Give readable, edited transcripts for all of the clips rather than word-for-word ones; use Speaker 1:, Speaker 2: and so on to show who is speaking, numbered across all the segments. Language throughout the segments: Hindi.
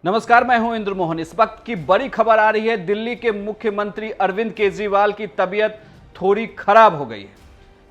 Speaker 1: नमस्कार, मैं हूं इंद्र मोहन। इस वक्त की बड़ी खबर आ रही है। दिल्ली के मुख्यमंत्री अरविंद केजरीवाल की तबीयत थोड़ी खराब हो गई है।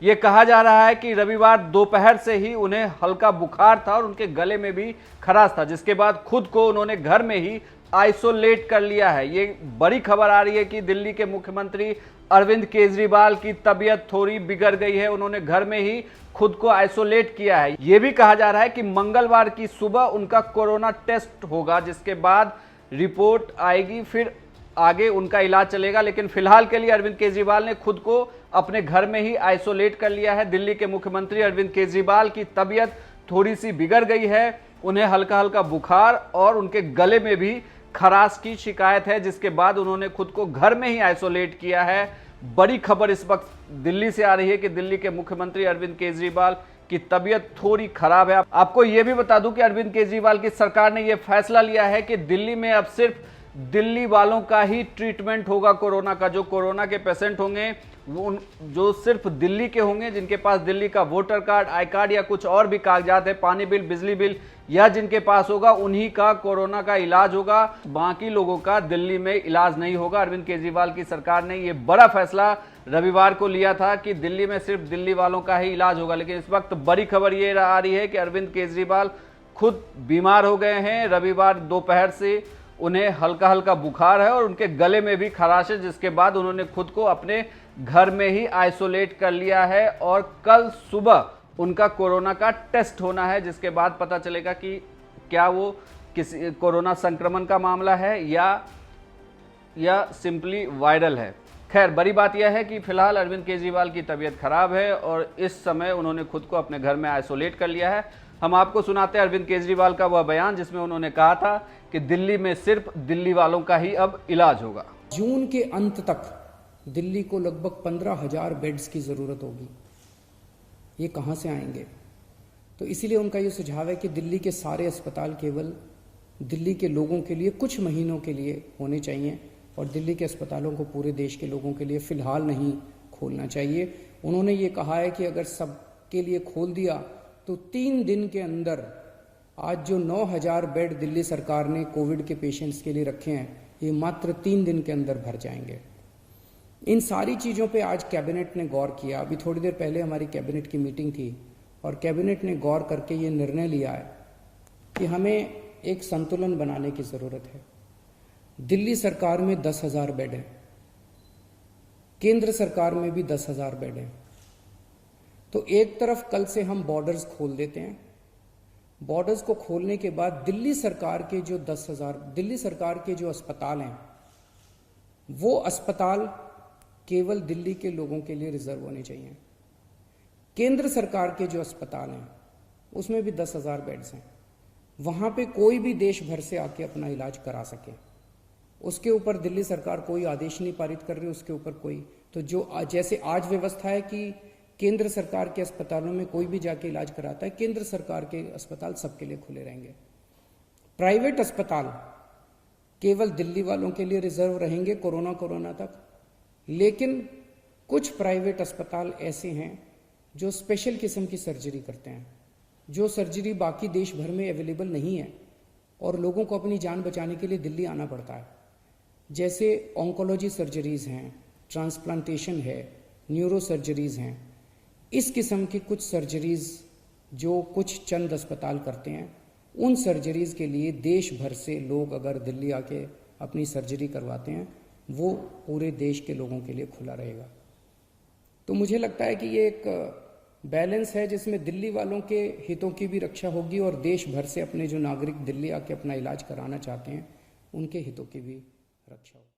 Speaker 1: यह कहा जा रहा है कि रविवार दोपहर से ही उन्हें हल्का बुखार था और उनके गले में भी खराश था, जिसके बाद खुद को उन्होंने घर में ही आइसोलेट कर लिया है। ये बड़ी खबर आ रही है कि दिल्ली के मुख्यमंत्री अरविंद केजरीवाल की तबीयत थोड़ी बिगड़ गई है। उन्होंने घर में ही खुद को आइसोलेट किया है। यह भी कहा जा रहा है कि मंगलवार की सुबह उनका कोरोना टेस्ट होगा, जिसके बाद रिपोर्ट आएगी, फिर आगे उनका इलाज चलेगा। लेकिन फिलहाल के लिए अरविंद केजरीवाल ने खुद को अपने घर में ही आइसोलेट कर लिया है। दिल्ली के मुख्यमंत्री अरविंद केजरीवाल की तबीयत थोड़ी सी बिगड़ गई है। उन्हें हल्का हल्का बुखार और उनके गले में भी खराश की शिकायत है, जिसके बाद उन्होंने खुद को घर में ही आइसोलेट किया है। बड़ी खबर इस वक्त दिल्ली से आ रही है कि दिल्ली के मुख्यमंत्री अरविंद केजरीवाल की तबीयत थोड़ी खराब है। आपको यह भी बता दूं कि अरविंद केजरीवाल की सरकार ने यह फैसला लिया है कि दिल्ली में अब सिर्फ दिल्ली वालों का ही ट्रीटमेंट होगा। कोरोना का जो कोरोना के पेशेंट होंगे वो जो सिर्फ दिल्ली के होंगे, जिनके पास दिल्ली का वोटर कार्ड, आई कार्ड या कुछ और भी कागजात है, पानी बिल, बिजली बिल, या जिनके पास होगा उन्हीं का कोरोना का इलाज होगा। बाकी लोगों का दिल्ली में इलाज नहीं होगा। अरविंद केजरीवाल की सरकार ने यह बड़ा फैसला रविवार को लिया था कि दिल्ली में सिर्फ दिल्ली वालों का ही इलाज होगा। लेकिन इस वक्त बड़ी खबर ये आ रही है कि अरविंद केजरीवाल खुद बीमार हो गए हैं। रविवार दोपहर से उन्हें हल्का हल्का बुखार है और उनके गले में भी खराश है, जिसके बाद उन्होंने खुद को अपने घर में ही आइसोलेट कर लिया है। और कल सुबह उनका कोरोना का टेस्ट होना है, जिसके बाद पता चलेगा कि क्या वो किसी कोरोना संक्रमण का मामला है या सिंपली वायरल है। खैर, बड़ी बात यह है कि फिलहाल अरविंद केजरीवाल की तबीयत खराब है और इस समय उन्होंने खुद को अपने घर में आइसोलेट कर लिया है। हम आपको सुनाते हैं अरविंद केजरीवाल का वह बयान जिसमें उन्होंने कहा था कि दिल्ली में सिर्फ दिल्ली वालों का ही अब इलाज होगा।
Speaker 2: जून के अंत तक दिल्ली को लगभग 15,000 बेड्स की जरूरत होगी। ये कहां से आएंगे? तो इसीलिए उनका ये सुझाव है कि दिल्ली के सारे अस्पताल केवल दिल्ली के लोगों के लिए कुछ महीनों के लिए होने चाहिए और दिल्ली के अस्पतालों को पूरे देश के लोगों के लिए फिलहाल नहीं खोलना चाहिए। उन्होंने ये कहा है कि अगर सबके लिए खोल दिया तो 3 दिन के अंदर आज जो 9,000 बेड दिल्ली सरकार ने कोविड के पेशेंट्स के लिए रखे हैं, ये मात्र 3 दिन के अंदर भर जाएंगे। इन सारी चीज़ों पे आज कैबिनेट ने गौर किया। अभी थोड़ी देर पहले हमारी कैबिनेट की मीटिंग थी और कैबिनेट ने गौर करके ये निर्णय लिया है कि हमें एक संतुलन बनाने की ज़रूरत है। दिल्ली सरकार में 10,000 बेड है, केंद्र सरकार में भी 10,000 बेड है। तो एक तरफ कल से हम बॉर्डर्स खोल देते हैं। बॉर्डर्स को खोलने के बाद दिल्ली सरकार के जो 10,000 दिल्ली सरकार के जो अस्पताल हैं, वो अस्पताल केवल दिल्ली के लोगों के लिए रिजर्व होने चाहिए। केंद्र सरकार के जो अस्पताल हैं उसमें भी 10,000 बेड्स हैं। वहां पे कोई भी देश भर से आके अपना इलाज करा सके, उसके ऊपर दिल्ली सरकार कोई आदेश नहीं पारित कर रही, उसके ऊपर कोई तो जो जैसे आज व्यवस्था है कि केंद्र सरकार के अस्पतालों में कोई भी जाके इलाज कराता है, केंद्र सरकार के अस्पताल सबके लिए खुले रहेंगे। प्राइवेट अस्पताल केवल दिल्ली वालों के लिए रिजर्व रहेंगे कोरोना तक। लेकिन कुछ प्राइवेट अस्पताल ऐसे हैं जो स्पेशल किस्म की सर्जरी करते हैं, जो सर्जरी बाकी देश भर में अवेलेबल नहीं है और लोगों को अपनी जान बचाने के लिए दिल्ली आना पड़ता है। जैसे ऑन्कोलॉजी सर्जरीज हैं, ट्रांसप्लांटेशन है, न्यूरो सर्जरीज हैं। इस किस्म की कुछ सर्जरीज जो कुछ चंद अस्पताल करते हैं, उन सर्जरीज के लिए देश भर से लोग अगर दिल्ली आके अपनी सर्जरी करवाते हैं, वो पूरे देश के लोगों के लिए खुला रहेगा। तो मुझे लगता है कि ये एक बैलेंस है जिसमें दिल्ली वालों के हितों की भी रक्षा होगी और देश भर से अपने जो नागरिक दिल्ली आके अपना इलाज कराना चाहते हैं, उनके हितों की भी रक्षा होगी।